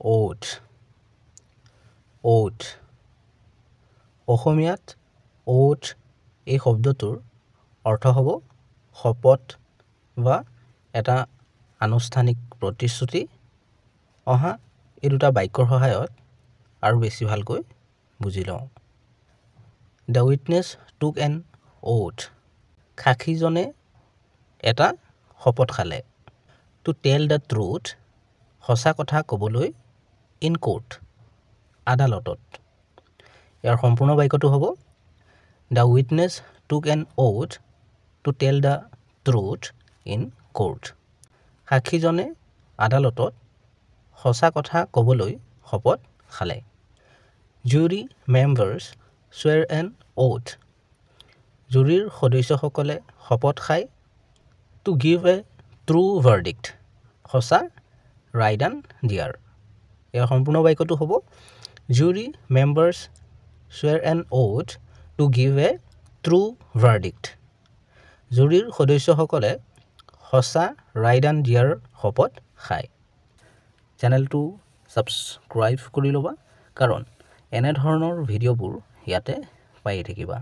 oath oath অসমীয়াত oath এই শব্দটোৰ অৰ্থ হ'ব শপত বা এটা আনুষ্ঠানিক প্ৰতিশ্ৰুতি অহা এই দুটা বাক্যৰ সহায়ত আৰু বেছি ভালকৈ বুজি লওঁ The witness took an oath সাক্ষীজনে এটা শপত খালে To tell the truth সঁচা কথা ক'বলৈ in court আদালতত ইয়াৰ সম্পূৰ্ণ বাক্যটো হ'ব The witness took an oath to tell the truth in court সাক্ষীজনে আদালতত সঁচা কথা ক'বলৈ শপত খালে Jury members swear an oath জুৰিৰ সদস্যসকলে শপত খায় to give a true verdict সঁচা ৰায়দান দিয়াৰ ইয়াৰ সম্পূৰ্ণ বাক্যটো হ'ব Jury members swear an oath to give a true verdict জুৰিৰ সদস্যসকলে সঁচা ৰায়দান দিয়াৰ শপত খায় চেনেলটো ছাবস্ক্ৰাইব কৰি ল'বা কাৰণ এনে ধৰণৰ ভিডিঅ'বোৰ ইয়াতে পাই থাকিবা